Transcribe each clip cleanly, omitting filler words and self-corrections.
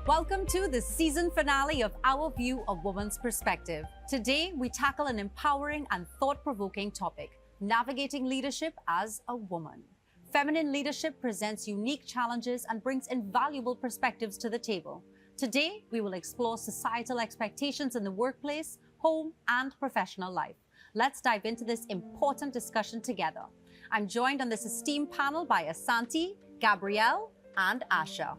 Welcome to the season finale of Our View of Woman's Perspective. Today, we tackle an empowering and thought-provoking topic, navigating leadership as a woman. Feminine leadership presents unique challenges and brings invaluable perspectives to the table. Today, we will explore societal expectations in the workplace, home, and professional life. Let's dive into this important discussion together. I'm joined on this esteemed panel by Asante, Gabrielle, and Asha.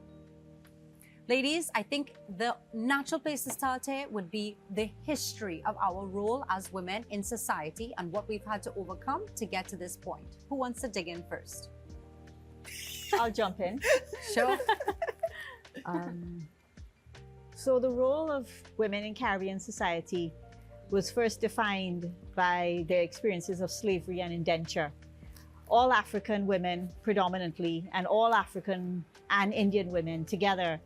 Ladies, I think the natural place to start here would be the history of our role as women in society and what we've had to overcome to get to this point. Who wants to dig in first? I'll jump in. Sure. So the role of women in Caribbean society was first defined by their experiences of slavery and indenture. All African women predominantly, and all African and Indian women together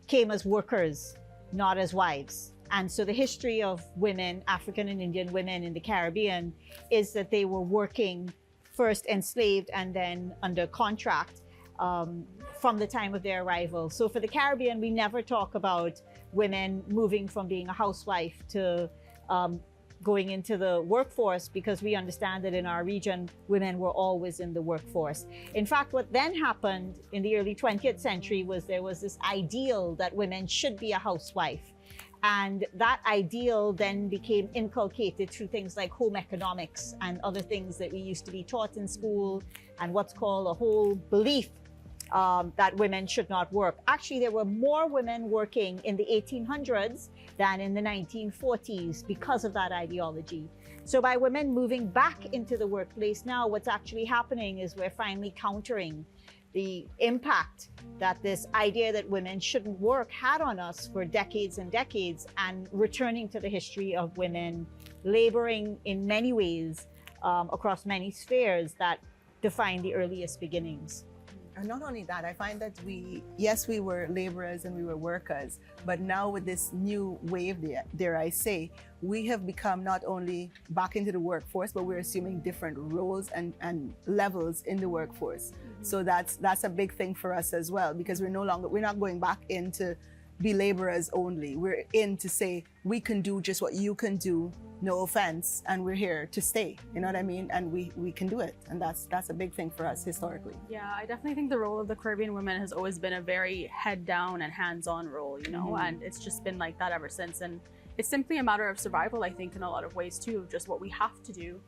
came as workers, not as wives. And so the history of women, African and Indian women in the Caribbean, is that they were working first enslaved and then under contract from the time of their arrival. So for the Caribbean, we never talk about women moving from being a housewife to going into the workforce, because we understand that in our region, women were always in the workforce. In fact, what then happened in the early 20th century was there was this ideal that women should be a housewife. And that ideal then became inculcated through things like home economics and other things that we used to be taught in school, and what's called a whole belief that women should not work. Actually, there were more women working in the 1800s than in the 1940s because of that ideology. So by women moving back into the workplace now, what's actually happening is we're finally countering the impact that this idea that women shouldn't work had on us for decades and decades, and returning to the history of women laboring in many ways across many spheres that define the earliest beginnings. And not only that, I find that we were laborers and we were workers, but now with this new wave, dare I say, we have become not only back into the workforce, but we're assuming different roles and levels in the workforce. So that's a big thing for us as well, because we're not going back in to be laborers only. We're in to say, we can do just what you can do, no offense, and we're here to stay, you know what I mean? And we can do it, and that's a big thing for us historically. Yeah, I definitely think the role of the Caribbean women has always been a very head down and hands-on role, you know, and it's just been like that ever since. And it's simply a matter of survival, I think, in a lot of ways too, of just what we have to do.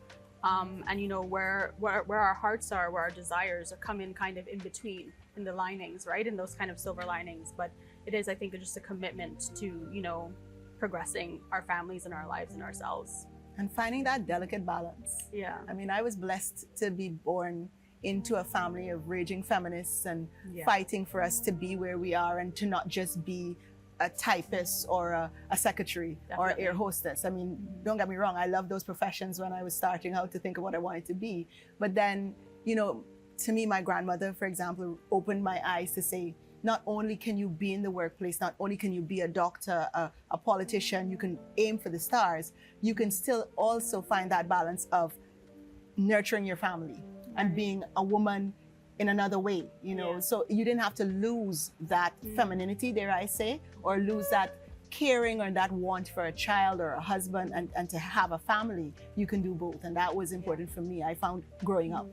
And you know, where our hearts are, where our desires are, come in kind of in between, in the linings, right? In those kind of silver linings. But it is, I think, just a commitment to, you know, progressing our families and our lives and ourselves. And finding that delicate balance. Yeah. I mean, I was blessed to be born into a family of raging feminists and Yeah. fighting for us to be where we are and to not just be a typist or a secretary or Definitely. air hostess. I mean, don't get me wrong, I love those professions when I was starting out to think of what I wanted to be. But then, you know, to me, my grandmother, for example, opened my eyes to say, not only can you be in the workplace, not only can you be a doctor, a politician, you can aim for the stars, you can still also find that balance of nurturing your family and being a woman in another way, you know. Yeah. So you didn't have to lose that femininity, dare I say, or lose that caring or that want for a child or a husband and to have a family. You can do both, and that was important for me, I found, growing up.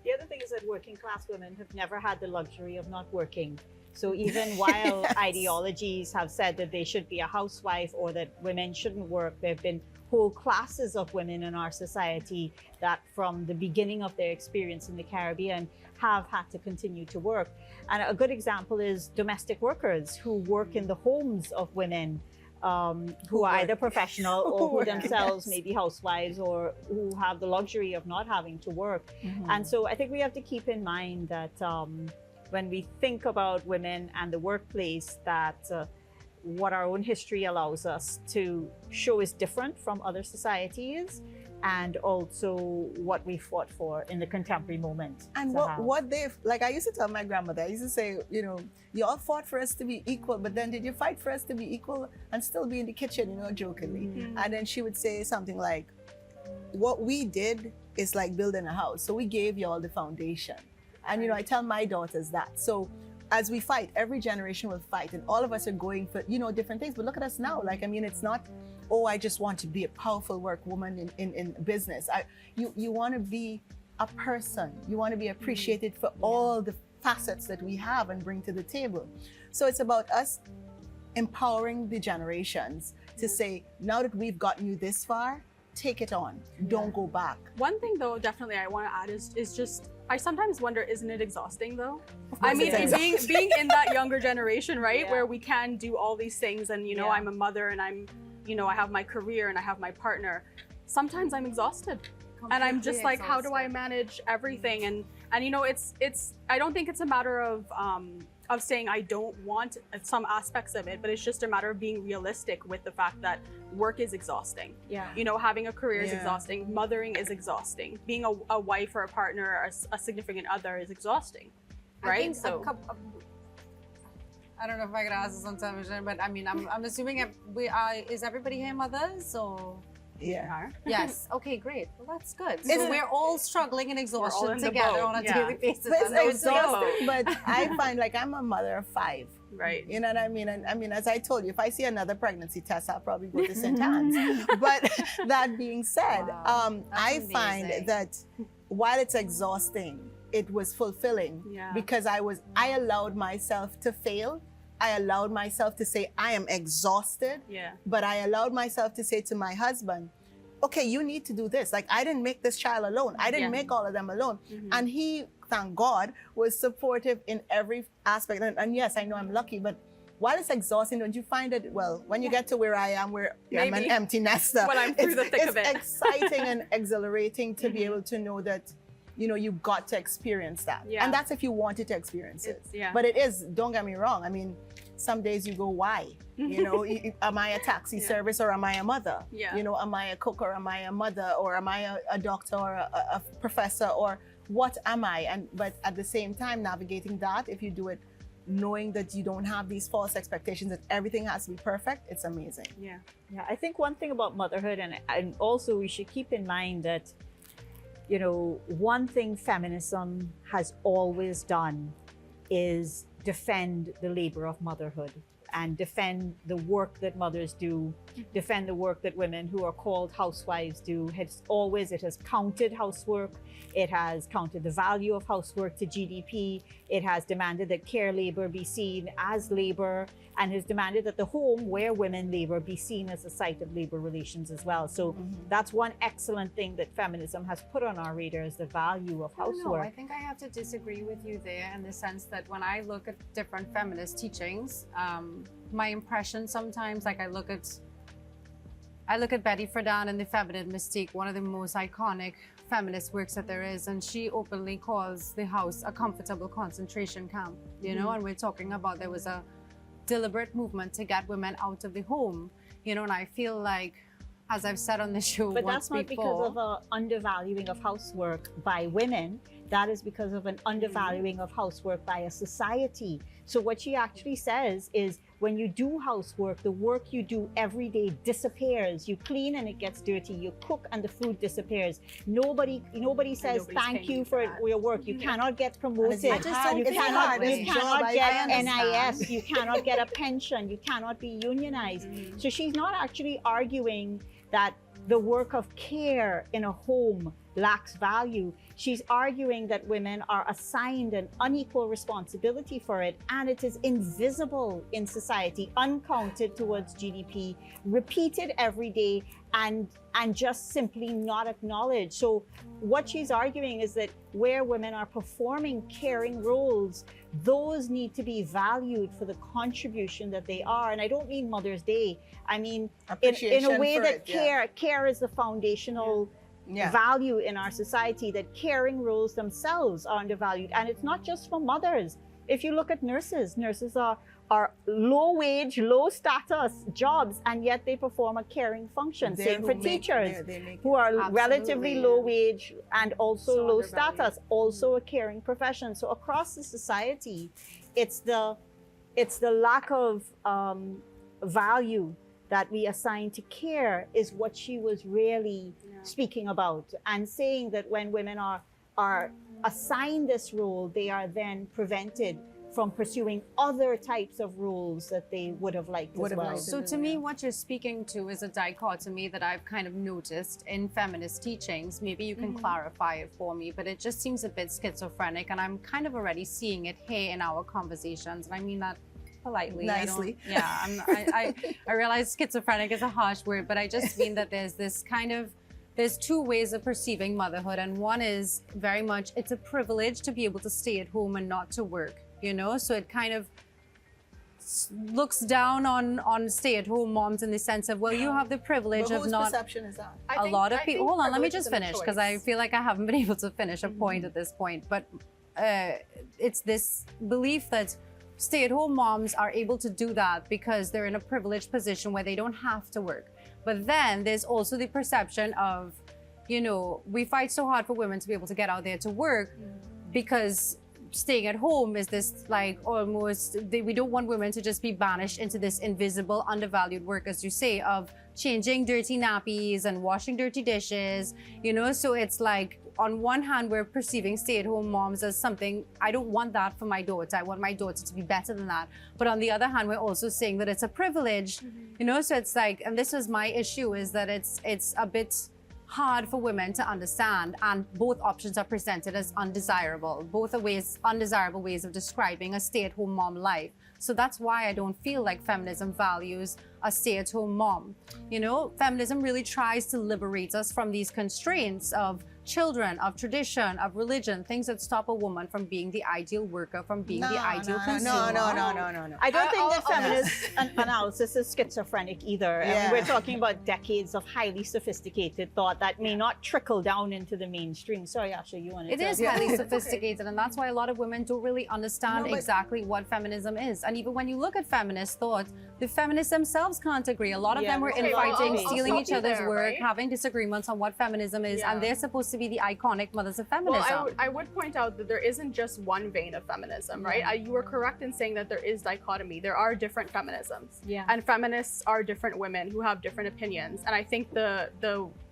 The other thing is that working class women have never had the luxury of not working. So even while Yes. ideologies have said that they should be a housewife or that women shouldn't work, there have been whole classes of women in our society that from the beginning of their experience in the Caribbean have had to continue to work. And a good example is domestic workers who work in the homes of women who are either professional or who work, themselves yes. may be housewives or who have the luxury of not having to work. And so I think we have to keep in mind that when we think about women and the workplace, that what our own history allows us to show is different from other societies, and also what we fought for in the contemporary moment. And what they've, like I used to tell my grandmother, I used to say, you know, you all fought for us to be equal, but then did you fight for us to be equal and still be in the kitchen, you know, jokingly? And then she would say something like, what we did is like building a house. So we gave you all the foundation. And, you know, I tell my daughters that. So as we fight, every generation will fight, and all of us are going for, you know, different things. But look at us now. Like, I mean, it's not, oh, I just want to be a powerful work woman in business. You want to be a person. You want to be appreciated for all the facets that we have and bring to the table. So it's about us empowering the generations to say, now that we've gotten you this far, take it on. Don't go back. One thing though, definitely I want to add is just, I sometimes wonder, isn't it exhausting though? Of I course mean, it is. being in that younger generation, right, Yeah. where we can do all these things, and you know, Yeah. I'm a mother, and I'm, you know, I have my career and I have my partner. Sometimes I'm exhausted, and I'm just like, how do I manage everything? And you know, it's I don't think it's a matter of saying I don't want some aspects of it, but it's just a matter of being realistic with the fact that work is exhausting. Yeah. You know, having a career is Yeah. exhausting. Mothering is exhausting. Being a wife or a partner or a significant other is exhausting, I right? think I don't know if I could ask this on television, but I mean, I'm assuming is everybody here mothers or? Yeah. Yes. Okay, great. Well, that's good. It's- So we're all struggling and all exhaustion in the together boat, on a yeah. daily basis. But it's and those exhausting, but I find, like, I'm a mother of 5. Right. You know what I mean? And I mean, as I told you, if I see another pregnancy test, I'll probably go to St. Anne's. But that being said, Wow. That's I amazing. find that while it's exhausting, it was fulfilling Yeah. because I allowed myself to fail. I allowed myself to say, I am exhausted, Yeah. but I allowed myself to say to my husband, okay, you need to do this. Like, I didn't make this child alone. I didn't Yeah. make all of them alone. Mhm. And he, thank God, was supportive in every aspect. And yes, I know I'm lucky, but while it's exhausting, don't you find that, well, when you get to where I am, where I'm an Maybe. empty nester, When I'm through the thick it's of it. exciting and exhilarating to be Mhm. able to know that, you know, you got to experience that. Yeah. And that's if you wanted to experience it. Yeah. But it is, don't get me wrong. I mean, some days you go, why? You know, am I a taxi Yeah. service or am I a mother? Yeah. You know, am I a cook or am I a mother or am I a doctor or a professor or what am I? But at the same time, navigating that, if you do it knowing that you don't have these false expectations that everything has to be perfect, it's amazing. Yeah. Yeah, I think one thing about motherhood, and also we should keep in mind that, you know, one thing feminism has always done is defend the labor of motherhood and defend the work that mothers do, defend the work that women who are called housewives do. It has counted housework. It has counted the value of housework to GDP. It has demanded that care labor be seen as labor, and has demanded that the home where women labor be seen as a site of labor relations as well. So that's one excellent thing that feminism has put on our radar, is the value of I don't know. housework. I think I have to disagree with you there in the sense that when I look at different feminist teachings, my impression sometimes, like I look at Betty Friedan and The Feminine Mystique, one of the most iconic feminist works that there is, and she openly calls the house a comfortable concentration camp, you know, and we're talking about there was a deliberate movement to get women out of the home, you know, and I feel like, as I've said on the show But once that's not before, because of an undervaluing of housework by women. That is because of an undervaluing of housework by a society. So what she actually says is, when you do housework, the work you do every day disappears. You clean and it gets dirty. You cook and the food disappears. Nobody says nobody's thank paying you you for for that. your work. You cannot get promoted. I just don't you get cannot, it. you It's a job. cannot I get understand. NIS. You cannot get a pension. You cannot be unionized. So she's not actually arguing that the work of care in a home lacks value. She's arguing that women are assigned an unequal responsibility for it, and it is invisible in society, uncounted towards GDP, repeated every day, and just simply not acknowledged. So what she's arguing is that where women are performing caring roles, those need to be valued for the contribution that they are. And I don't mean Mother's Day. I mean in a Appreciation way for that it, yeah. care is the foundational Yeah. value in our society, that caring roles themselves are undervalued. And it's not just for mothers. If you look at nurses are low wage, low status jobs, and yet they perform a caring function. They Same who for make- teachers they make who are Absolutely, relatively yeah. low wage and also So low undervalued. status, also a caring profession. So across the society, it's the lack of value that we assign to care is what she was really speaking about, and saying that when women are assigned this role, they are then prevented from pursuing other types of roles that they would have liked Would as have well. liked So to me, what you're speaking to is a dichotomy that I've kind of noticed in feminist teachings. Maybe you can clarify it for me, but it just seems a bit schizophrenic, and I'm kind of already seeing it here in our conversations. And I mean that politely. Nicely. I realize schizophrenic is a harsh word, but I just mean that there's two ways of perceiving motherhood, and one is very much it's a privilege to be able to stay at home and not to work. So it kind of looks down on stay-at-home moms in the sense of, well, you have the privilege But of whose not. perception is that? A lot of people. Hold on, let me just finish because I feel like I haven't been able to finish a point at this point. But it's this belief that stay-at-home moms are able to do that because they're in a privileged position where they don't have to work. But then there's also the perception of, we fight so hard for women to be able to get out there to work because staying at home is this like almost, we don't want women to just be banished into this invisible, undervalued work, as you say, of changing dirty nappies and washing dirty dishes, so it's like, on one hand, we're perceiving stay-at-home moms as something, I don't want that for my daughter. I want my daughter to be better than that. But on the other hand, we're also saying that it's a privilege, so it's like, and this was my issue, is that it's a bit hard for women to understand, and both options are presented as undesirable. Both are undesirable ways of describing a stay-at-home mom life. So that's why I don't feel like feminism values a stay-at-home mom. Feminism really tries to liberate us from these constraints of children, of tradition, of religion, things that stop a woman from being the ideal worker, from being the ideal consumer. No. I don't think the feminist analysis is schizophrenic either. I mean, we're talking about decades of highly sophisticated thought that may not trickle down into the mainstream. Sorry, Asha, you wanted It to... is highly sophisticated, and that's why a lot of women don't really understand exactly what feminism is. And even when you look at feminist thought, the feminists themselves can't agree. A lot of them were infighting, stealing each other's work, having disagreements on what feminism is, and they're supposed to be the iconic mothers of feminism. Well, I would point out that there isn't just one vein of feminism, right? You were correct in saying that there is dichotomy. There are different feminisms. And feminists are different women who have different opinions. And I think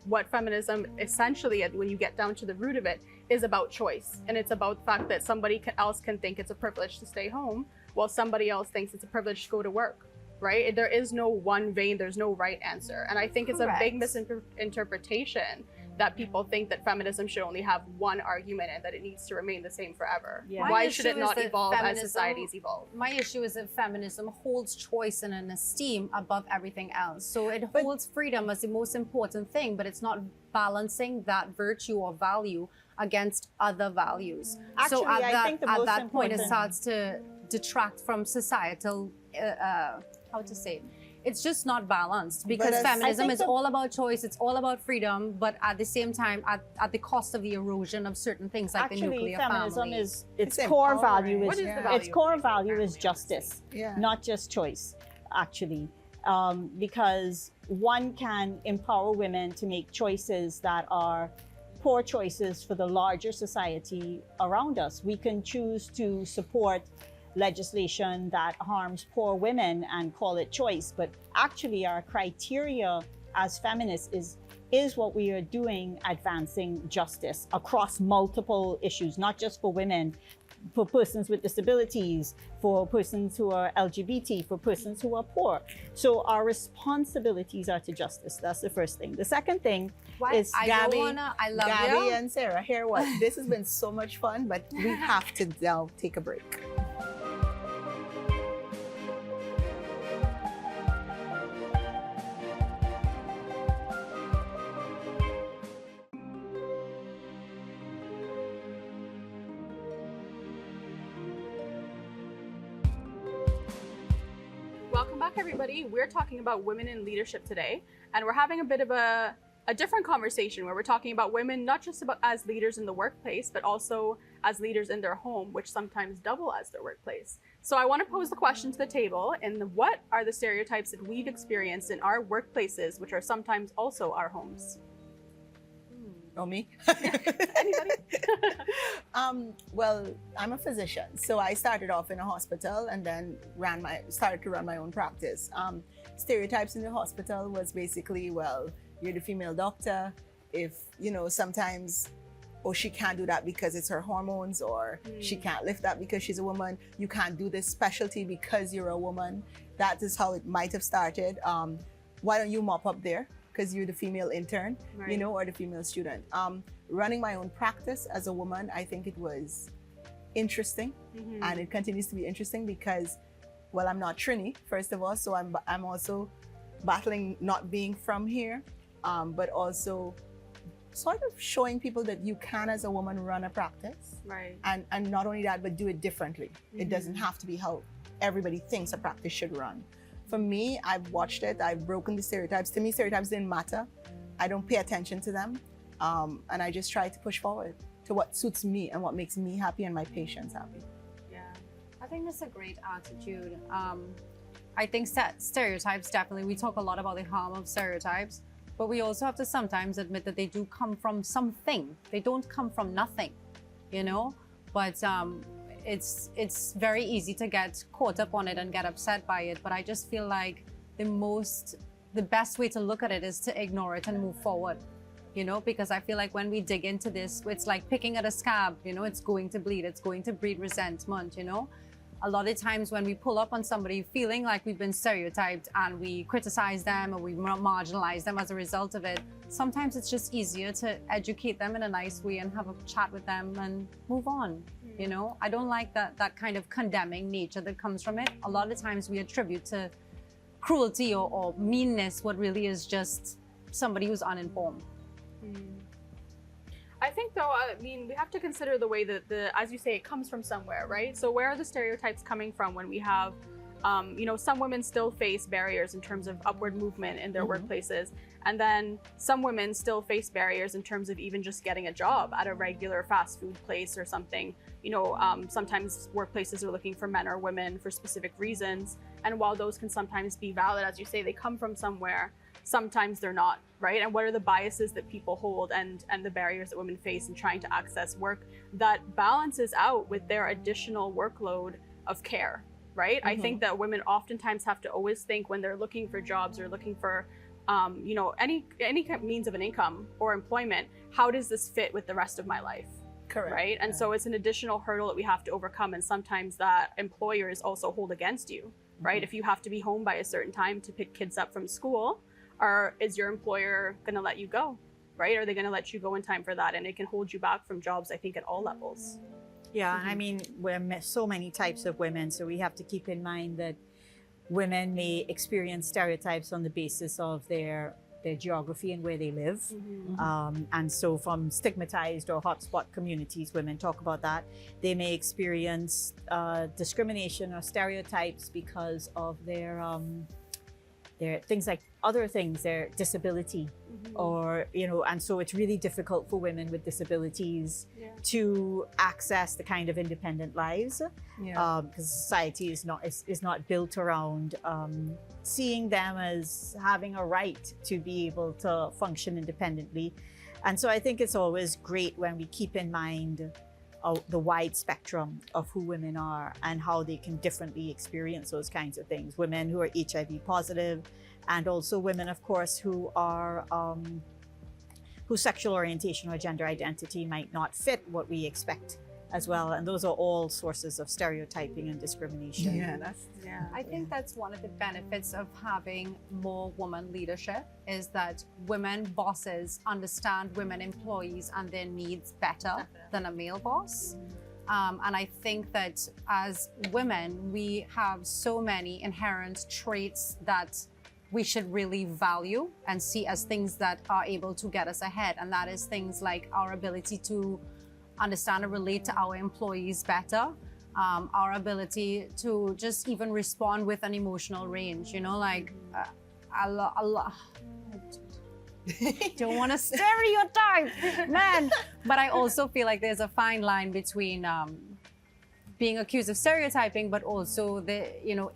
what feminism essentially, when you get down to the root of it, is about choice. And it's about the fact that somebody else can think it's a privilege to stay home, while somebody else thinks it's a privilege to go to work, right? There is no one vein, there's no right answer. And I think it's a big misinterpretation that people think that feminism should only have one argument and that it needs to remain the same forever. Why should it not evolve as societies evolve? My issue is that feminism holds choice and an esteem above everything else. So it holds freedom as the most important thing, but it's not balancing that virtue or value against other values. Actually, so at that point, it important- starts to detract from societal, how to say it? It's just not balanced, because But feminism is all about choice, it's all about freedom, but at the same time, at the cost of the erosion of certain things like the nuclear feminism family. is its It's core empowering. value is What is the value its core of value is family, justice, Yeah. not just choice, actually, because one can empower women to make choices that are poor choices for the larger society around us. We can choose to support legislation that harms poor women and call it choice, but actually our criteria as feminists is what we are doing, advancing justice across multiple issues, not just for women, for persons with disabilities, for persons who are LGBT, for persons who are poor. So our responsibilities are to justice. That's the first thing. The second thing is I Gabby, love Gabby you. and Sarah, hear what? This has been so much fun, but we have to now take a break. Welcome back, everybody. We're talking about women in leadership today, and we're having a bit of a different conversation where we're talking about women not just as leaders in the workplace, but also as leaders in their home, which sometimes double as their workplace. So I want to pose the question to the table, and what are the stereotypes that we've experienced in our workplaces, which are sometimes also our homes? Oh, me? Anybody? Well, I'm a physician, so I started off in a hospital and then started to run my own practice. Stereotypes in the hospital was basically, well, you're the female doctor. If, sometimes oh, she can't do that because it's her hormones, or she can't lift that because she's a woman. You can't do this specialty because you're a woman. That is how it might have started. Why don't you mop up there? Because you're the female intern, you know, or the female student. Running my own practice as a woman, I think it was interesting, and it continues to be interesting because, well, I'm not Trini, first of all, so I'm also battling not being from here, but also sort of showing people that you can, as a woman, run a practice, Right. and not only that, but do it differently. It doesn't have to be how everybody thinks a practice should run. For me, I've watched it, I've broken the stereotypes. To me, stereotypes didn't matter. I don't pay attention to them, and I just try to push forward to what suits me and what makes me happy and my patients happy. Yeah. I think that's a great attitude. I think stereotypes, definitely, we talk a lot about the harm of stereotypes, but we also have to sometimes admit that they do come from something. They don't come from nothing, you know? But it's very easy to get caught up on it and get upset by it. But I just feel like the best way to look at it is to ignore it and move forward, you know? Because I feel like when we dig into this, it's like picking at a scab, you know? It's going to bleed, it's going to breed resentment, you know? A lot of times when we pull up on somebody feeling like we've been stereotyped and we criticize them or we marginalize them as a result of it, sometimes it's just easier to educate them in a nice way and have a chat with them and move on. You know, I don't like that kind of condemning nature that comes from it. A lot of times we attribute to cruelty or meanness what really is just somebody who's uninformed. I think, though, I mean, we have to consider the way that as you say, it comes from somewhere, right? So where are the stereotypes coming from when we have, you know, some women still face barriers in terms of upward movement in their workplaces, and then some women still face barriers in terms of even just getting a job at a regular fast food place or something. You know, sometimes workplaces are looking for men or women for specific reasons, and while those can sometimes be valid, as you say, they come from somewhere. Sometimes they're not, right? And what are the biases that people hold and the barriers that women face in trying to access work that balances out with their additional workload of care, right? I think that women oftentimes have to always think when they're looking for jobs or looking for, you know, any means of an income or employment, how does this fit with the rest of my life? Correct. Right? And so it's an additional hurdle that we have to overcome, and sometimes that employers also hold against you, right? If you have to be home by a certain time to pick kids up from school, or is your employer going to let you go, right? Are they going to let you go in time for that? And it can hold you back from jobs, I think, at all levels. Yeah, I mean, we're so many types of women, so we have to keep in mind that women may experience stereotypes on the basis of their geography and where they live. And so from stigmatized or hotspot communities, women talk about that. They may experience discrimination or stereotypes because of their things like other things, their disability, or, you know, and so it's really difficult for women with disabilities to access the kind of independent lives, because society is not built around seeing them as having a right to be able to function independently. And so I think it's always great when we keep in mind the wide spectrum of who women are and how they can differently experience those kinds of things. Women who are HIV positive, and also women, of course, who are whose sexual orientation or gender identity might not fit what we expect as well. And those are all sources of stereotyping and discrimination. I think that's one of the benefits of having more women leadership, is that women bosses understand women employees and their needs better than a male boss. And I think that as women, we have so many inherent traits that we should really value and see as things that are able to get us ahead. And that is things like our ability to understand and relate to our employees better, our ability to just even respond with an emotional range, you know, like don't want to stereotype, man. But I also feel like there's a fine line between being accused of stereotyping, but also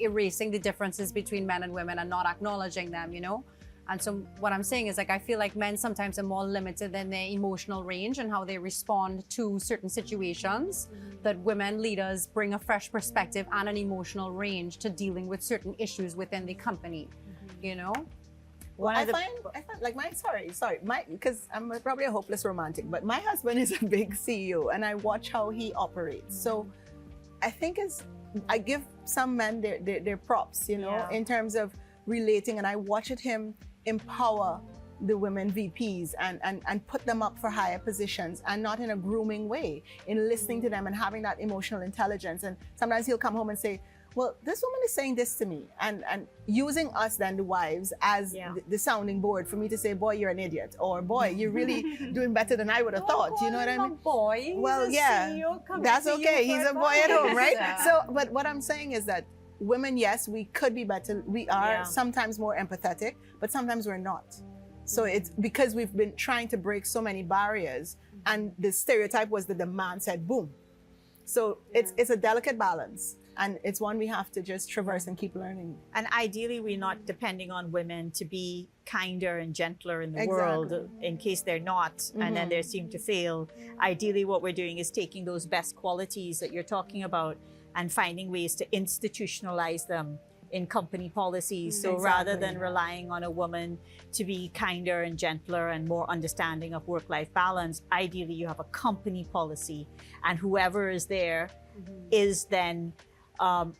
erasing the differences between men and women and not acknowledging them, you know. And so what I'm saying is, like, I feel like men sometimes are more limited in their emotional range and how they respond to certain situations, that women leaders bring a fresh perspective and an emotional range to dealing with certain issues within the company, you know? One of the I find like because I'm probably a hopeless romantic, but my husband is a big CEO and I watch how he operates. So I think I give some men their props, you know, Yeah. in terms of relating, and I watched him empower the women VPs and put them up for higher positions, and not in a grooming way, in listening to them and having that emotional intelligence. And sometimes he'll come home and say, well, this woman is saying this to me, and using us then, the wives, as Yeah. the sounding board for me to say, boy, you're an idiot, or boy, you're really doing better than I would have thought. You know what I mean? Boy, he's Well, a yeah, CEO coming that's to you okay. for He's a boy at home, right? advice. So, but what I'm saying is that women, yes, we could be better. We are Yeah. sometimes more empathetic, but sometimes we're not. So it's because we've been trying to break so many barriers, and the stereotype was that the man said boom. So it's a delicate balance, and it's one we have to just traverse and keep learning. And ideally, we're not depending on women to be kinder and gentler in the Exactly. world in case they're not, and then they seem to fail. Ideally, what we're doing is taking those best qualities that you're talking about and finding ways to institutionalize them in company policies. So rather Exactly. than relying on a woman to be kinder and gentler and more understanding of work-life balance, ideally you have a company policy, and whoever is there is then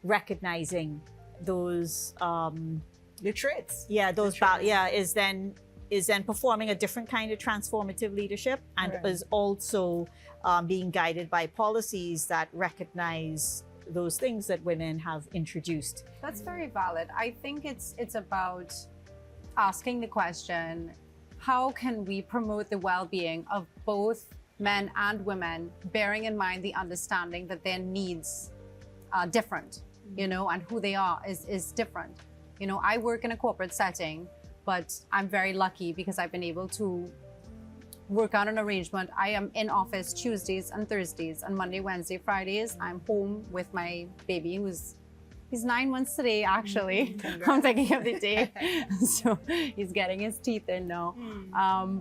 recognizing those The traits. is then performing a different kind of transformative leadership, and Right. is also being guided by policies that recognize those things that women have introduced. That's very valid. I think it's about asking the question, how can we promote the well-being of both men and women, bearing in mind the understanding that their needs are different, you know, and who they are is different. You know, I work in a corporate setting, but I'm very lucky because I've been able to work out an arrangement. I am in office Tuesdays and Thursdays, and Monday, Wednesday, Fridays, I'm home with my baby he's 9 months today, actually. I'm thinking of the day. So he's getting his teeth in now.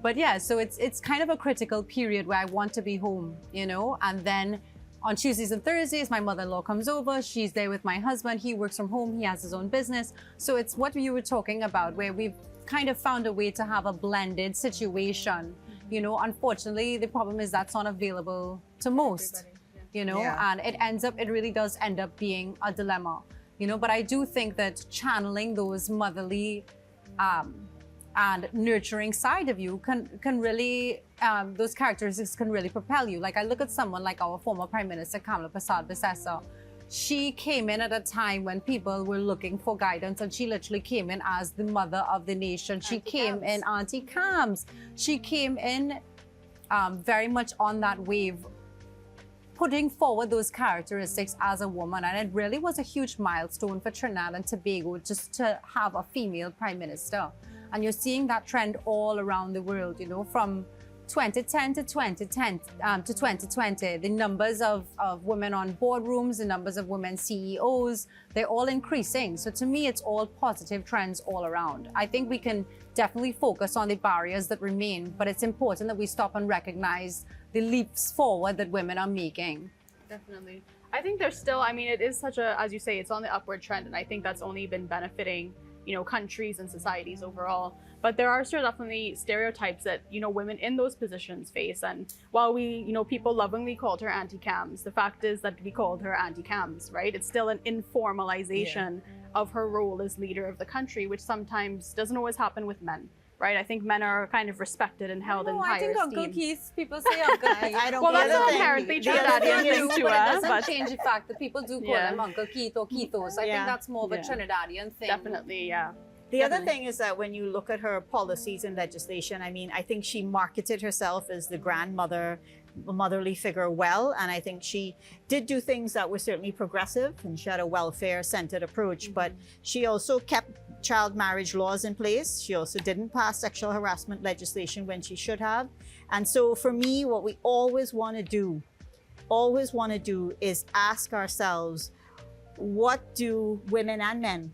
But yeah, so it's kind of a critical period where I want to be home, you know, and then on Tuesdays and Thursdays, my mother-in-law comes over. She's there with my husband. He works from home. He has his own business. So it's what you were talking about, where we've kind of found a way to have a blended situation. You know, unfortunately, the problem is that's not available to most, you know, Yeah. and it really does end up being a dilemma, you know, but I do think that channeling those motherly and nurturing side of you can really, those characteristics can really propel you. Like I look at someone like our former Prime Minister, Kamala Persad-Bissessar. She came in at a time when people were looking for guidance, and she literally came in as the mother of the nation. She came in Auntie Cams. She came in very much on that wave, putting forward those characteristics as a woman. And it really was a huge milestone for Trinidad and Tobago just to have a female prime minister. And you're seeing that trend all around the world, you know, from 2010 to 2020, the numbers of women on boardrooms, the numbers of women CEOs, they're all increasing. So to me, it's all positive trends all around. I think we can definitely focus on the barriers that remain, but it's important that we stop and recognize the leaps forward that women are making. Definitely. I think there's still, I mean, it is such a, as you say, it's on the upward trend, and I think that's only been benefiting, you know, countries and societies overall. But there are still definitely stereotypes that, you know, women in those positions face. And while we, you know, people lovingly called her Auntie Cams, the fact is that we called her Auntie Cams, right? It's still an informalization of her role as leader of the country, which sometimes doesn't always happen with men, right? I think men are kind of respected and held in No, I higher think esteem. Uncle Keith, people say Uncle Keith. I don't Well, get that's the not thing. inherently The other Trinidadian thing is- thing to But it us, doesn't but change the fact that people do call Yeah. them Uncle Keith or Keithos. I Yeah. think that's more of a Yeah. Trinidadian thing. definitely, yeah. The other thing is that when you look at her policies and legislation, I mean, I think she marketed herself as the grandmother, motherly figure well. And I think she did do things that were certainly progressive, and she had a welfare-centered approach, but she also kept child marriage laws in place. She also didn't pass sexual harassment legislation when she should have. And so for me, what we always want to do is ask ourselves, what do women and men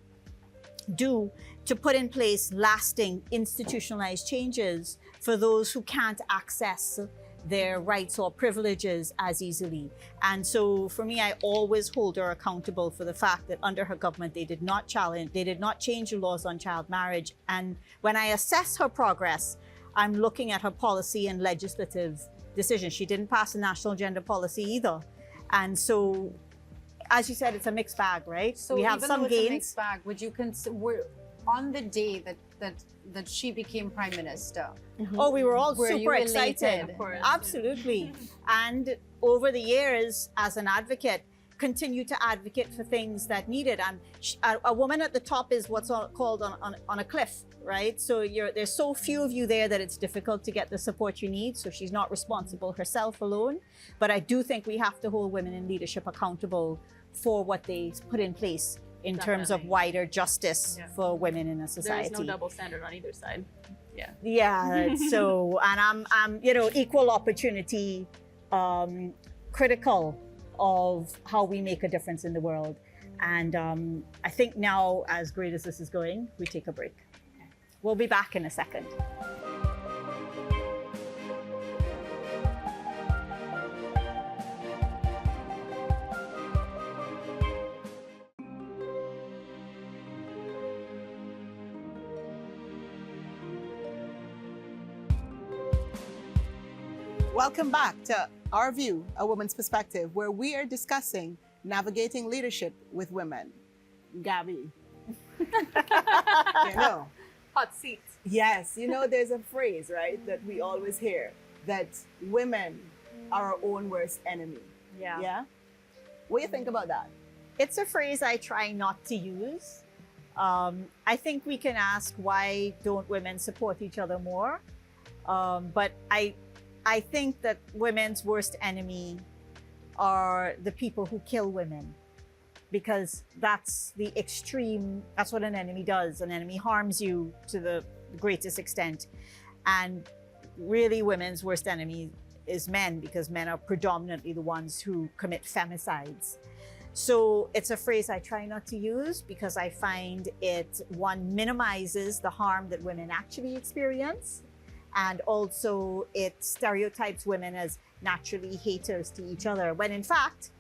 do to put in place lasting institutionalized changes for those who can't access their rights or privileges as easily. And so for me, I always hold her accountable for the fact that under her government, they did not change the laws on child marriage. And when I assess her progress, I'm looking at her policy and legislative decisions. She didn't pass a national gender policy either. And so, as you said, it's a mixed bag, right? So we have even some though it's a gains. mixed bag, would you consider on the day that she became prime minister? Oh, we were all Were you super elated? excited. Of course. Absolutely. And over the years, as an advocate, continue to advocate for things that needed. And a woman at the top is what's called on a cliff, right? So there's so few of you there that it's difficult to get the support you need. So she's not responsible herself alone. But I do think we have to hold women in leadership accountable for what they put in place in terms of Definitely. wider justice Yeah. for women in a society. There's no double standard on either side. Yeah. Yeah, so, and I'm equal opportunity critical of how we make a difference in the world. And I think now, as great as this is going, we take a break. We'll be back in a second. Welcome back to Our View, A Woman's Perspective, where we are discussing navigating leadership with women. Gabby. You know, Hot seat. yes, there's a phrase, right, that we always hear, that women are our own worst enemy. Yeah? What do you think about that? It's a phrase I try not to use. I think we can ask, why don't women support each other more? But I think that women's worst enemy are the people who kill women, because that's the extreme. That's what an enemy does. An enemy harms you to the greatest extent. And really, women's worst enemy is men, because men are predominantly the ones who commit femicides. So it's a phrase I try not to use, because I find it, one, minimizes the harm that women actually experience. And also it stereotypes women as naturally haters to each other, when in fact,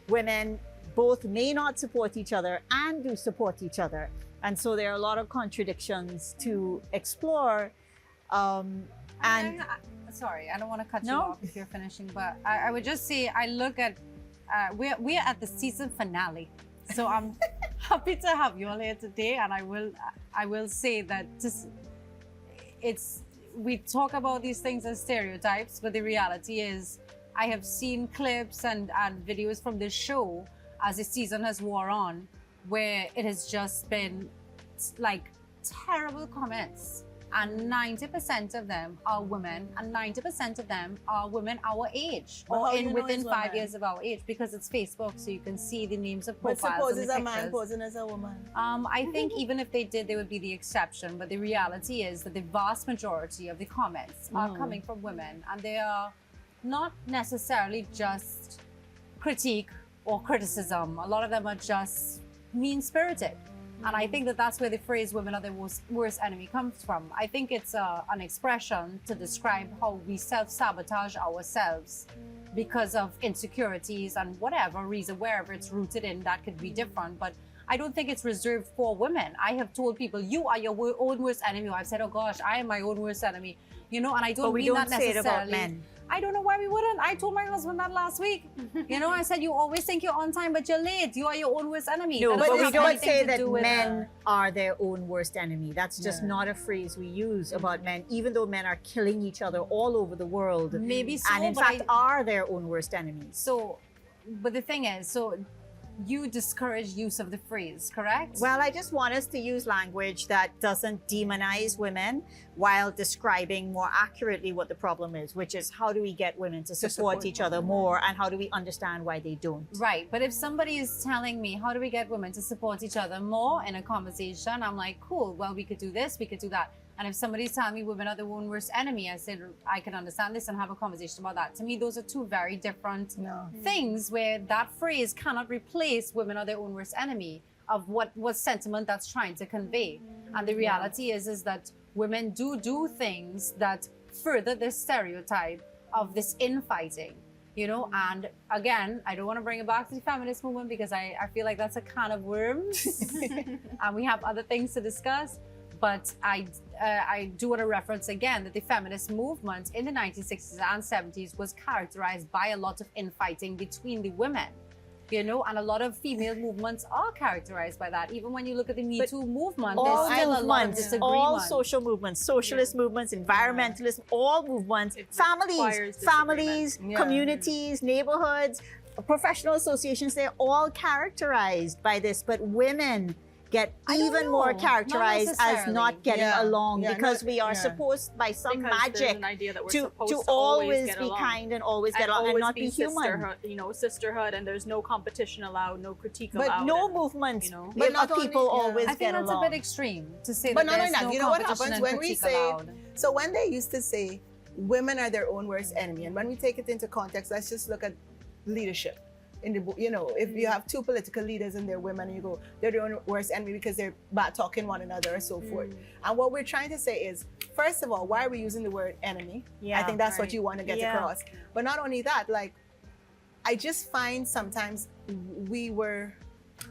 women both may not support each other and do support each other. And so there are a lot of contradictions to explore. Sorry, I don't want to cut you No. off if you're finishing, but I would just say, I look at, we're at the season finale. So I'm happy to have you all here today. And I will say that we talk about these things as stereotypes, but the reality is I have seen clips and videos from this show as the season has wore on, where it has just been like terrible comments, and 90% of them are women, and 90% of them are women our age, But how or do you know within it's 5 women? years of our age, because it's Facebook, so you can see the names of But profiles suppose and it's the a man pictures. posing as a woman. I think even if they did, they would be the exception. But the reality is that the vast majority of the comments are coming from women, and they are not necessarily just critique or criticism. A lot of them are just mean-spirited. And I think that that's where the phrase "women are the worst enemy" comes from. I think it's an expression to describe how we self-sabotage ourselves because of insecurities and whatever reason, wherever it's rooted in, that could be different. But I don't think it's reserved for women. I have told people, you are your own worst enemy. I've said, oh gosh, I am my own worst enemy. And I don't But we mean don't that say it necessarily. about men. I don't know why we wouldn't. I told my husband that last week. I said, you always think you're on time, but you're late. You are your own worst enemy. No, That but doesn't we have don't anything say to that do with, men are their own worst enemy. That's just Yeah. not a phrase we use about men, even though men are killing each other all over the world. Maybe so, and in but fact are their own worst enemies. So, but the thing is, you discourage use of the phrase, correct? Well, I just want us to use language that doesn't demonize women while describing more accurately what the problem is, which is, how do we get women to support each other more, and how do we understand why they don't? Right. But if somebody is telling me, how do we get women to support each other more in a conversation? I'm like, cool, well, we could do this, we could do that. And if somebody's telling me women are the own worst enemy, I said, I can understand this and have a conversation about that. To me, those are two very different things, where that phrase cannot replace women are their own worst enemy of what sentiment that's trying to convey. And the reality is that women do things that further this stereotype of this infighting, and again, I don't want to bring it back to the feminist movement because I feel like that's a can of worms and we have other things to discuss. But I do want to reference again that the feminist movement in the 1960s and 70s was characterized by a lot of infighting between the women. And a lot of female movements are characterized by that. Even when you look at the Me Too movement, there's still a lot of disagreement. all social movements, socialist movements, environmentalism, all movements, families, Yeah. communities, neighborhoods, professional associations, they're all characterized by this. But women get I don't even more know. Not characterized as necessarily. not getting Yeah. along Yeah, because not- we are yeah. supposed by some Because there's magic an idea that we're to supposed to always get be along. kind and always get along and always not be human. sisterhood, and there's no competition allowed, no critique But allowed. No and, movements But of not only- people yeah. always I think get that's along. a bit extreme to say But that not there's only that, no you know what competition happens and when we critique say, allowed. so when they used to say women are their own worst enemy, and when we take it into context, let's just look at leadership. If you have two political leaders and they're women, and you go, they're their own worst enemy because they're bad talking one another or so forth. And what we're trying to say is, first of all, why are we using the word enemy? Yeah, I think that's what right. you want to get Yeah. across. But not only that, like, I just find sometimes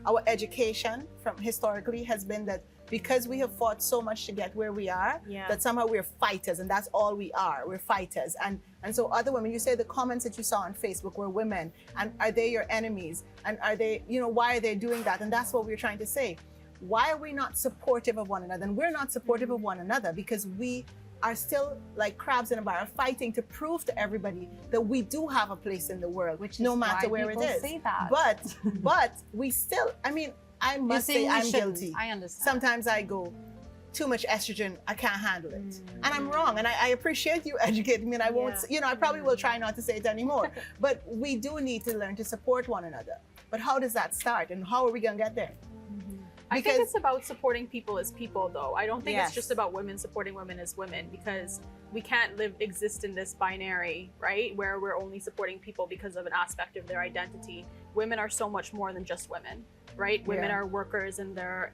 our education from historically has been that because we have fought so much to get where we are, Yeah. that somehow we're fighters, and that's all we are. We're fighters. And so other women, you say the comments that you saw on Facebook were women, and are they your enemies? And are they, why are they doing that? And that's what we're trying to say. Why are we not supportive of one another? And we're not supportive of one another because we are still like crabs in a barrel fighting to prove to everybody that we do have a place in the world, Which no is matter why where it people is. say that. But we still, I You're must saying say we I'm shouldn't. guilty. I understand. Sometimes I go, too much estrogen, I can't handle it. And I'm wrong. And I appreciate you educating me, and I won't, I probably will try not to say it anymore. But we do need to learn to support one another. But how does that start, and how are we going to get there? I think Because- it's about supporting people as people, though. I don't think Yes. it's just about women supporting women as women, because we can't exist in this binary, right, where we're only supporting people because of an aspect of their identity. Women are so much more than just women, right? Women Yeah. are workers, and they're,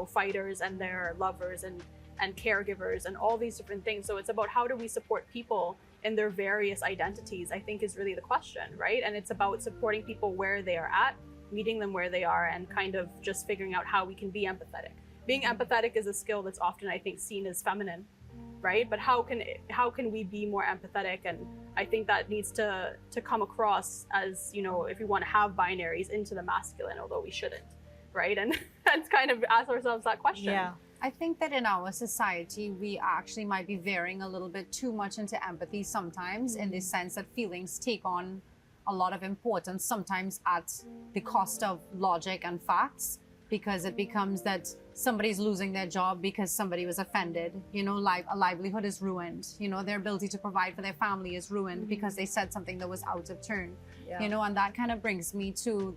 fighters, and they're lovers, and caregivers, and all these different things. So it's about how do we support people in their various identities, I think, is really the question, right? And it's about supporting people where they are at, meeting them where they are, and kind of just figuring out how we can be empathetic. Being empathetic is a skill that's often, I think, seen as feminine, right? But how can we be more empathetic? And I think that needs to come across as, if we want to have binaries, into the masculine, although we shouldn't, right? And that's kind of ask ourselves that question. Yeah. I think that in our society, we actually might be veering a little bit too much into empathy sometimes, in the sense that feelings take on a lot of importance, sometimes at the cost of logic and facts, because it becomes that somebody's losing their job because somebody was offended. A livelihood is ruined. Their ability to provide for their family is ruined because they said something that was out of turn. Yeah. And that kind of brings me to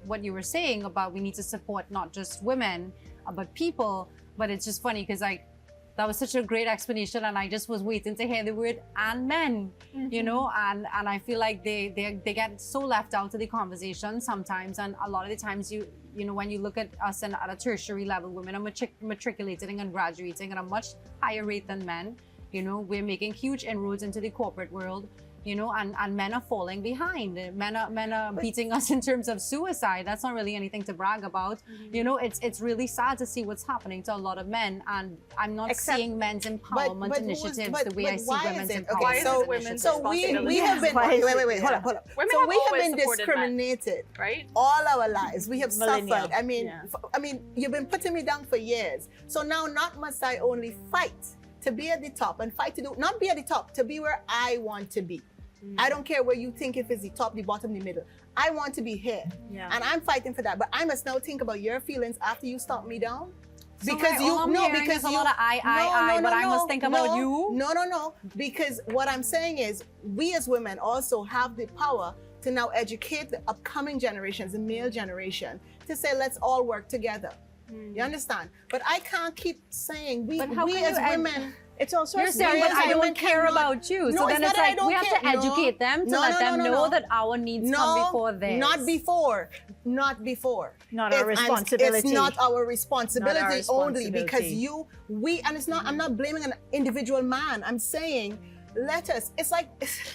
what you were saying about we need to support not just women, but people. But it's just funny because that was such a great explanation, and I just was waiting to hear the word "and men," and I feel like they get so left out of the conversation sometimes, and a lot of the times when you look at us at a tertiary level, women are matriculating and graduating at a much higher rate than men. We're making huge inroads into the corporate world. And men are falling behind. Men are beating us in terms of suicide. That's not really anything to brag about. It's really sad to see what's happening to a lot of men, and I'm not seeing men's empowerment initiatives the way I see why women's is it? empowerment Okay, so initiatives. So we responsibility. have been Why is wait, it? hold up. Women So have we have always been supported men. discriminated Right? all our lives. We have Millennia. suffered. I mean, Yeah. you've been putting me down for years. So now, not must I only fight to be at the top and fight to not be at the top, to be where I want to be. I don't care where you think if it's the top, the bottom, the middle. I want to be here, Yeah. and I'm fighting for that. But I must now think about your feelings after you stomp me down. So all I'm hearing is a lot of I, but I must think about you. No. Because what I'm saying is, we as women also have the power to now educate the upcoming generations, the male generation, to say, let's all work together. You understand? But I can't keep saying we But how can as you women. It's also You're saying as that I women don't care cannot- about you. No, So it's then not it's that I like don't we have to care. No. educate them to No, let no, them no, know no. that our needs come before theirs. Not before. Not before. Not our It's responsibility. not our responsibility, Not our only because responsibility. and I'm not blaming an individual man. I'm saying let us, it's like,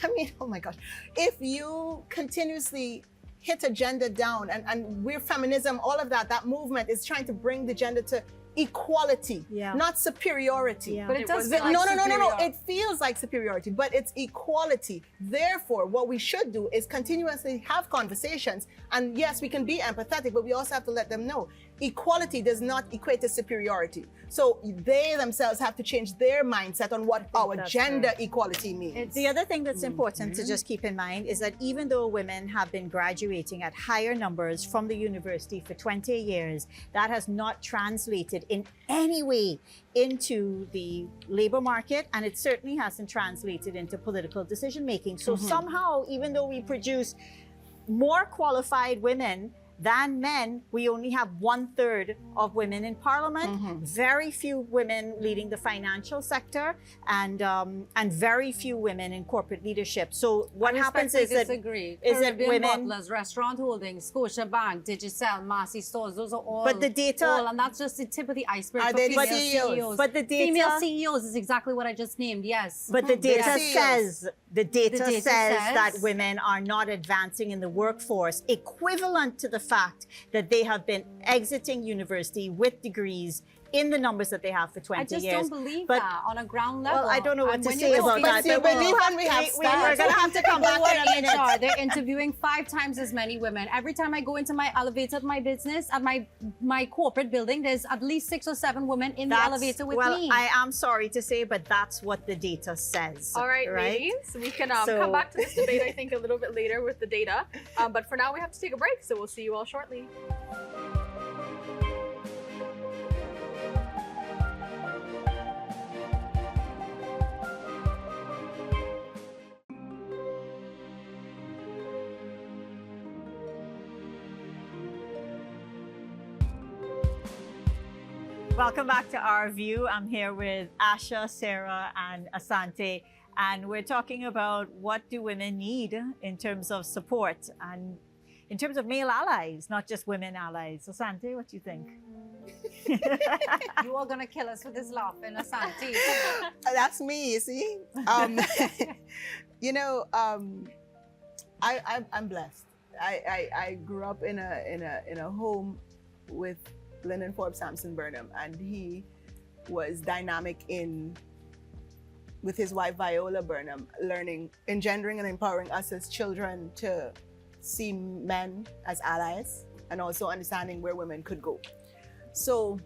I mean, oh my gosh, if you continuously hit a gender down and we're feminism, all of that, that movement is trying to bring the gender to equality, Yeah. not superiority. Yeah. But it does feel like No, superior. it feels like superiority, but it's equality. Therefore, what we should do is continuously have conversations. And yes, we can be empathetic, but we also have to let them know equality does not equate to superiority. So they themselves have to change their mindset on what our that's gender right. equality means. The other thing that's important to just keep in mind is that even though women have been graduating at higher numbers from the university for 20 years, that has not translated in any way into the labor market, and it certainly hasn't translated into political decision making. So somehow, even though we produce more qualified women than men, we only have 1/3 of women in parliament, very few women leading the financial sector, and very few women in corporate leadership. So what happens is that disagree. is that Caribbean women- Bottlers, Restaurant Holdings, Scotiabank, Digicel, Massey Stores, those are all. But the data- all, and that's just the tip of the iceberg. Are for they the female CEOs? CEOs. But the data- female CEOs is exactly what I just named. Yes. But the data CEOs. says data says says- that women are not advancing in the workforce, equivalent to the fact that they have been exiting university with degrees in the numbers that they have for 20 I just years. don't believe But- that on a ground level. Well, I don't know what And to when say you're about talking that. But you but believe when we have we're stats. going to have to come back People in a in minute. HR, they're interviewing 5 times as many women. Every time I go into my elevator at my business, at my corporate building, there's at least 6 or 7 women in the elevator with well, me. I am sorry to say, but that's what the data says. All right, ladies, we can come back to this debate, I think, a little bit later with the data. But for now, we have to take a break, so we'll see you all shortly. Welcome back to Our View. I'm here with Asha, Sarah, and Asante, and we're talking about what do women need in terms of support and in terms of male allies, not just women allies. Asante, what do you think? You are gonna kill us with this laughing, Asante. That's me, you see. You know, I'm blessed. I grew up in a home with Lyndon Forbes Sampson Burnham, and he was dynamic with his wife Viola Burnham, engendering and empowering us as children to see men as allies and also understanding where women could go. So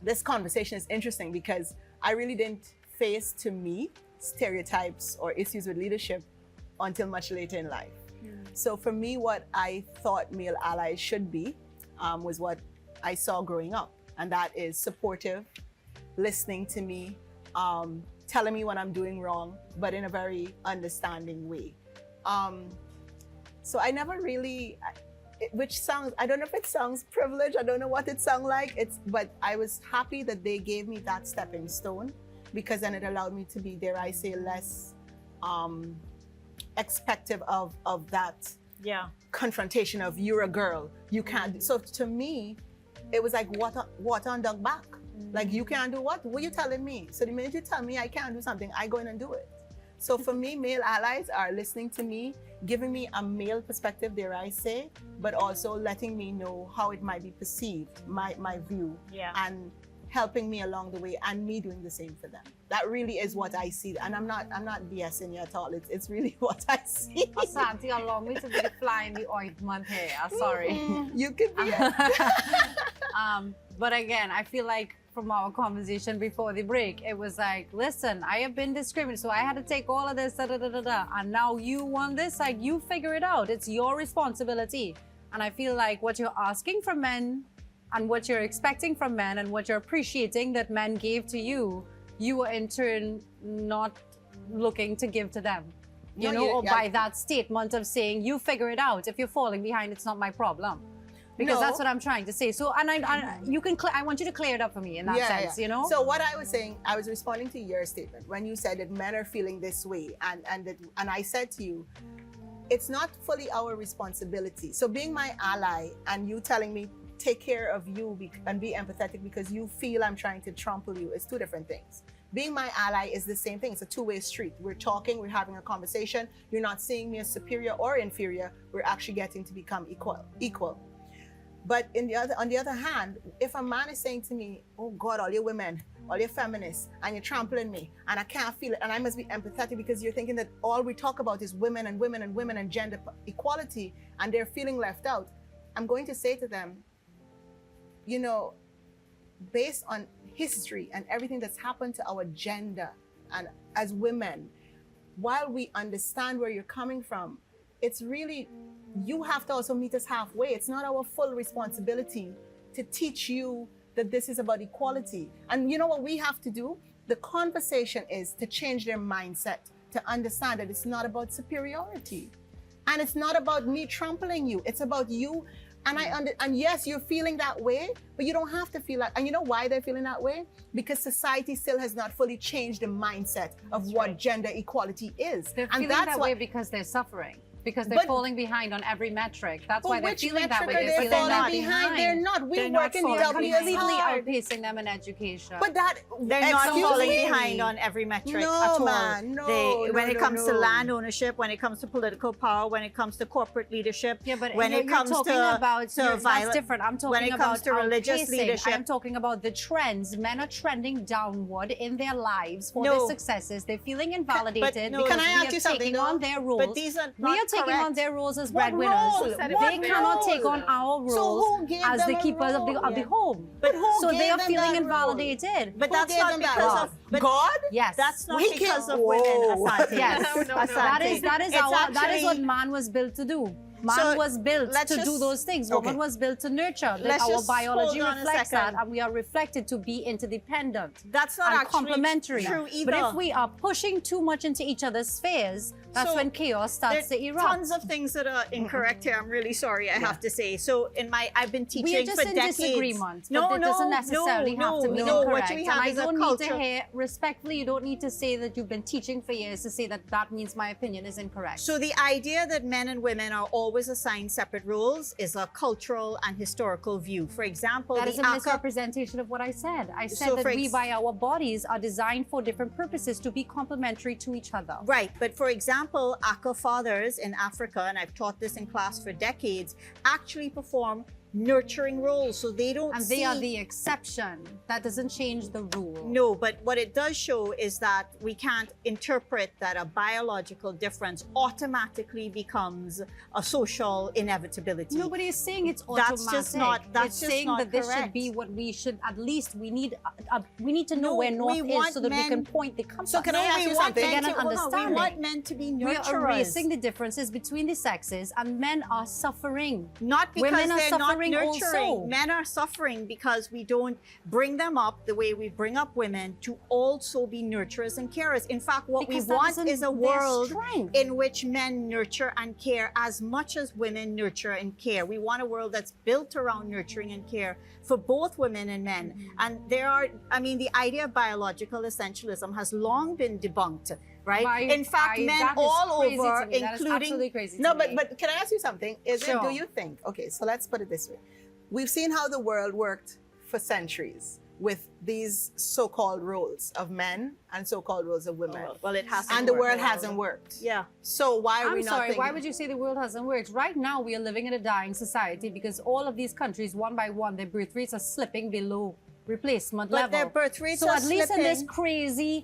this conversation is interesting because I really didn't face, to me, stereotypes or issues with leadership until much later in life. So for me, what I thought male allies should be was what I saw growing up, and that is supportive, listening to me, telling me when I'm doing wrong, but in a very understanding way. So I never really, which sounds, I don't know if it sounds privileged, I don't know what it sounds like, but I was happy that they gave me that stepping stone, because then it allowed me to be, dare I say, less expective of that confrontation of you're a girl, you can't. So to me, it was like water on dog back. Like, you can't do what? What are you telling me? So the minute you tell me I can't do something, I go in and do it. So for me, male allies are listening to me, giving me a male perspective, dare I say, but also letting me know how it might be perceived, my view, and helping me along the way, and me doing the same for them. That really is what I see, and I'm not BSing you at all. It's really what I see. Asante, allow me to be the fly in the ointment here. Sorry. You could be it. But again, I feel like from our conversation before the break, it was like, listen, I have been discriminated, so I had to take all of this, and now you want this, like, you figure it out. It's your responsibility. And I feel like what you're asking from men and what you're expecting from men and what you're appreciating that men gave to you, you were in turn not looking to give to them. You know, or by that statement of saying, you figure it out. If you're falling behind, it's not my problem. Because that's what I'm trying to say. So, and you can, I want you to clear it up for me in that sense, you know? So what I was saying, I was responding to your statement when you said that men are feeling this way, and I said to you, it's not fully our responsibility. So being my ally and you telling me take care of you and be empathetic because you feel I'm trying to trample you is two different things. Being my ally is the same thing. It's a two-way street. We're talking, we're having a conversation. You're not seeing me as superior or inferior. We're actually getting to become equal. But on the other hand, if a man is saying to me, oh God, all you women, all you feminists, and you're trampling me, and I can't feel it, and I must be empathetic because you're thinking that all we talk about is women and women and women and gender equality, and they're feeling left out, I'm going to say to them, you know, based on history and everything that's happened to our gender and as women, while we understand where you're coming from, it's really, you have to also meet us halfway. It's not our full responsibility to teach you that this is about equality. And you know what we have to do? The conversation is to change their mindset, to understand that it's not about superiority. And it's not about me trampling you. It's about you. And yes, you're feeling that way, but you don't have to feel that. And you know why they're feeling that way? Because society still has not fully changed the mindset of what gender equality is. They're and feeling that's that what, way because they're suffering. Because they're falling behind on every metric. That's why they're feeling that way. They're feeling that behind. They're not. We work in They're W completely hard. outpacing them in education. But that They're not excuse falling me. behind on every metric No, at all. man, no, When no, it comes to no. land ownership, when it comes to political power, when it comes to corporate leadership, yeah, but when you're, it comes you're talking to, about that's violent, different. I'm talking when it comes about to religious outpacing. leadership. I'm talking about the trends. Men are trending downward in their lives for No. their successes. They're feeling invalidated no, because can I ask we you are something, taking though? on their roles. But these are We not are taking on correct. their roles as What breadwinners. role? They What cannot role? take on our roles So who gave as them the a keepers of the role? home. But who So gave they are them feeling that invalidated. But Who that's gave not them that because role? of but God? Yes. that's not We because can't- of women, Whoa. Asante. Yes. No, no, no. Asante. That is It's that is what actually- man was built to do. Man So, was built let's to do just- those things. okay. Woman was built to nurture. Let's Our just biology hold on a reflects that, second. and we are reflected to be interdependent That's not and actually complementary. true either. But if we are pushing too much into each other's spheres, that's So, when chaos starts to There's erupt. tons of things that are incorrect here. I'm really sorry, I have to say. So I've been teaching We are just for in decades. disagreement, No, but it doesn't necessarily have to be no. incorrect. What you have and I is a don't need to culture. hear, respectfully, you don't need to say that you've been teaching for years to say that that means my opinion is incorrect. So the idea that men and women are always assigned separate roles is a cultural and historical view. For example, That the is a ACA misrepresentation of what I said. I said So that for we, ex- by our bodies, are designed for different purposes to be complementary to each other. Right, but for example, Aka fathers in Africa, and I've taught this in class for decades, actually perform nurturing roles. So they don't And see... they are the exception. That doesn't change the rule. No, but what it does show is that we can't interpret that a biological difference automatically becomes a social inevitability. Nobody is saying it's That's automatic. just not- that's it's just saying not that this should correct. be what we should, at least we need to know No, where north we is want so that we men- can point the compass. So can I ask we you want something? men Get to, an hold on, we understanding. want men to be We are nurturers. erasing the differences between the sexes, and men are suffering. Not because Women are they're not suffering nurturing. also. Men are suffering because we don't bring them up the way we bring up women to also be nurturers and carers. In fact, what Because we that want isn't is a their world strength. in which men nurture and care as much as women nurture and care. We want a world that's built around nurturing and care for both women and men. And the idea of biological essentialism has long been debunked, right? In fact, men that is all crazy over, to me. That is including absolutely crazy. No, to me. but can I ask you something? Do Sure. you think? Okay, so let's put it this way: we've seen how the world worked for centuries with these so-called roles of men and so-called roles of women, well, it hasn't and the worked. world hasn't worked. Yeah. So why are I'm we not sorry, thinking? why would you say the world hasn't worked? Right now, we are living in a dying society because all of these countries, one by one, their birth rates are slipping below replacement But level. their birth rates So are at least in this slipping. crazy,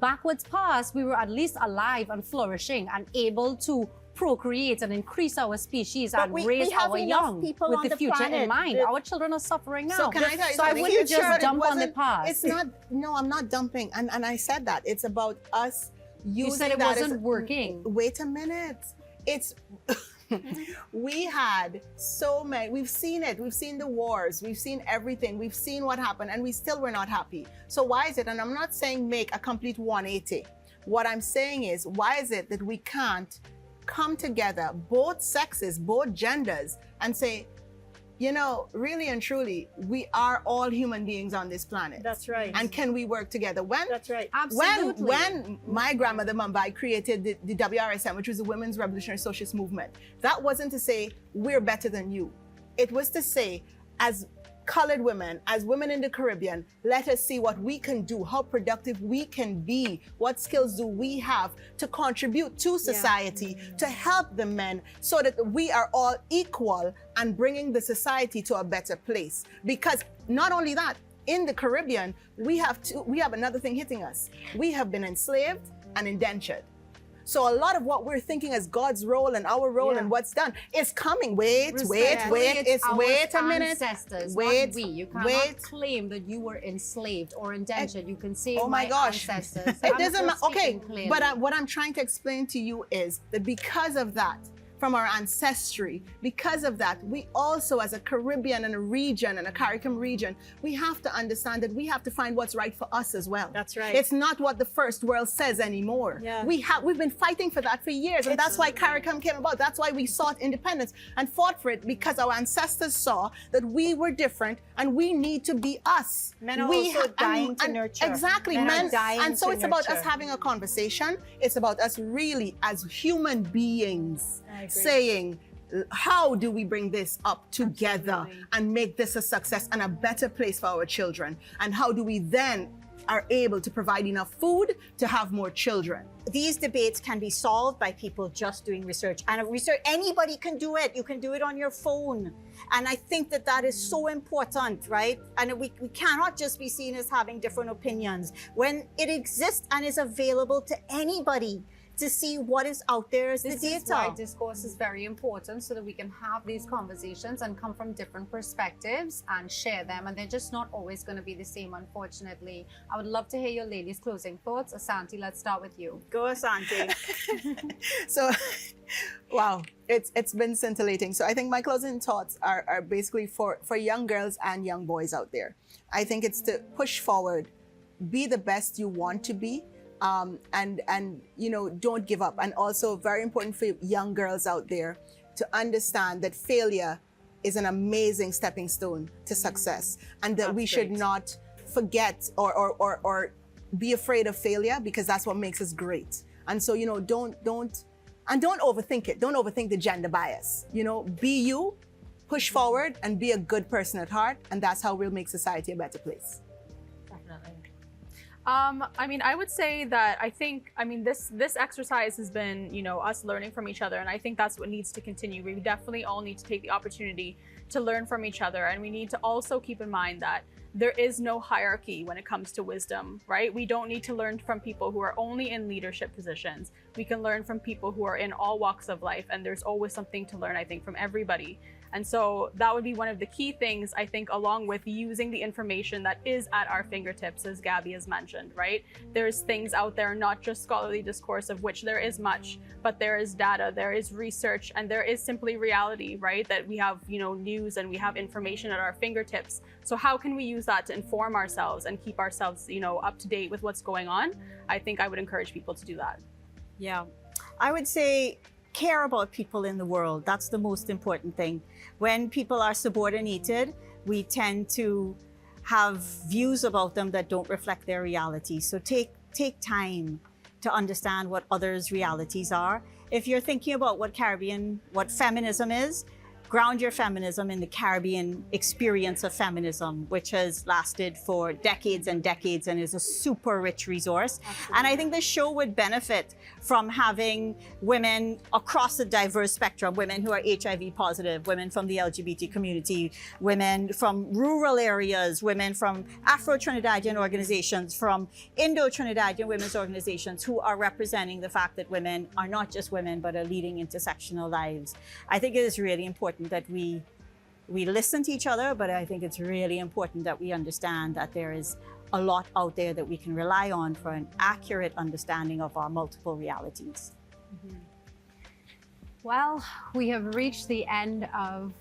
backwards past, we were at least alive and flourishing and able to procreate and increase our species But and we raise have our enough young people with on the the future planet. in mind. The- Our children are suffering now. So can I tell you So I something? wouldn't Future, just it dump on the wasn't- past. It's not. No, I'm not dumping, and I said that it's about us using. You said it that as- wasn't working. Wait a minute. It's. We had so many. We've seen it. We've seen the wars. We've seen everything. We've seen what happened, and we still were not happy. So why is it? And I'm not saying make a complete 180. What I'm saying is, why is it that we can't come together, both sexes, both genders, and say, really and truly, we are all human beings on this planet. That's right. And can we work together? That's right. Absolutely. When my grandmother Mumbai created the WRSM, which was the Women's Revolutionary Socialist Movement, that wasn't to say we're better than you. it was to say, as colored women, as women in the Caribbean, let us see what we can do, how productive we can be, what skills do we have to contribute to society, to help the men, so that we are all equal and bringing the society to a better place. Because not only that, in the Caribbean, we have another thing hitting us. We have been enslaved and indentured. So a lot of what we're thinking as God's role and our role and what's done is coming. Wait a minute. Ancestors, Wait, not we. You cannot wait. claim that you were enslaved or indentured. You can say, Oh my gosh. ancestors. It I'm doesn't just matter. Okay, speaking clearly. but what I'm trying to explain to you is that because of that, from our ancestry, because of that, we also, as a Caribbean and a region and a CARICOM region, we have to understand that we have to find what's right for us as well. That's right. It's not what the first world says anymore. Yeah. We've been fighting for that for years, and that's why CARICOM came about. That's why we sought independence and fought for it, because our ancestors saw that we were different and we need to be us. Men are also dying to nurture. Exactly, Men are dying and so to it's about us nurture. having a conversation. It's about us really, as human beings, I agree. saying, how do we bring this up together Absolutely. and make this a success and a better place for our children? And how do we then are able to provide enough food to have more children? These debates can be solved by people just doing research. And research, anybody can do it. You can do it on your phone. And I think that that is so important, right? And we cannot just be seen as having different opinions when it exists and is available to anybody to see what is out there as the This is why data. discourse is very important, so that we can have these conversations and come from different perspectives and share them. And they're just not always going to be the same, unfortunately. I would love to hear your ladies' closing thoughts. Asante, let's start with you. Go, Asante. So, wow, it's been scintillating. So I think my closing thoughts are basically for young girls and young boys out there. I think it's to push forward, be the best you want to be. And you know, don't give up. And also very important for young girls out there to understand that failure is an amazing stepping stone to success, and that we should great. not forget or be afraid of failure, because that's what makes us great. And so, you know, don't overthink it. Don't overthink the gender bias. You know, be you, push forward, and be a good person at heart, and that's how we'll make society a better place. Definitely. I mean, I would say that this exercise has been, you know, us learning from each other, and I think that's what needs to continue. We definitely all need to take the opportunity to learn from each other, and we need to also keep in mind that there is no hierarchy when it comes to wisdom, right? We don't need to learn from people who are only in leadership positions. We can learn from people who are in all walks of life, and there's always something to learn, I think, from everybody. And so that would be one of the key things, I think, along with using the information that is at our fingertips, as Gabby has mentioned, right? There's things out there, not just scholarly discourse, of which there is much, but there is data, there is research, and there is simply reality, right? That we have, you know, news and we have information at our fingertips. So how can we use that to inform ourselves and keep ourselves, you know, up to date with what's going on? I think I would encourage people to do that. Yeah, I would say care about people in the world. That's the most important thing. When people are subordinated, we tend to have views about them that don't reflect their reality. So take time to understand what others' realities are. If you're thinking about what feminism is, ground your feminism in the Caribbean experience of feminism, which has lasted for decades and decades and is a super rich resource. Absolutely. And I think the show would benefit from having women across the diverse spectrum, women who are HIV positive, women from the LGBT community, women from rural areas, women from Afro-Trinidadian organizations, from Indo-Trinidadian women's organizations, who are representing the fact that women are not just women, but are leading intersectional lives. I think it is really important that we listen to each other, but I think it's really important that we understand that there is a lot out there that we can rely on for an accurate understanding of our multiple realities. Well, we have reached the end of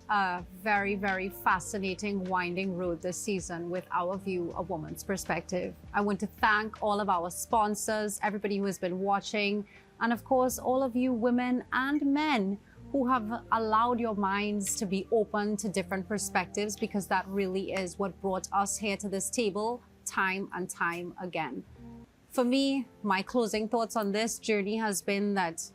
a very, very fascinating, winding road this season with Our View, A Woman's Perspective. I want to thank all of our sponsors, everybody who has been watching, and of course, all of you women and men who have allowed your minds to be open to different perspectives, because that really is what brought us here to this table time and time again. For me, my closing thoughts on this journey has been that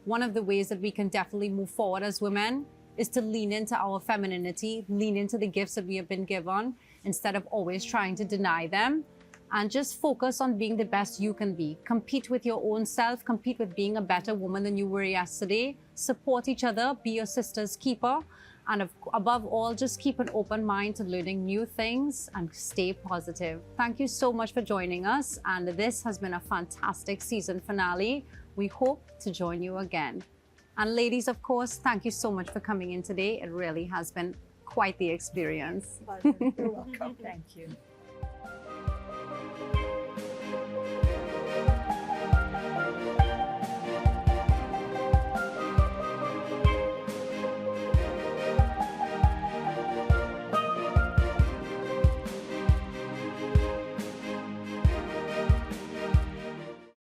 one of the ways that we can definitely move forward as women is to lean into our femininity, lean into the gifts that we have been given instead of always trying to deny them. And just focus on being the best you can be. Compete with your own self, compete with being a better woman than you were yesterday. Support each other, be your sister's keeper. And above all, just keep an open mind to learning new things and stay positive. Thank you so much for joining us. And this has been a fantastic season finale. We hope to join you again. And ladies, of course, thank you so much for coming in today. It really has been quite the experience. You're welcome. Thank you.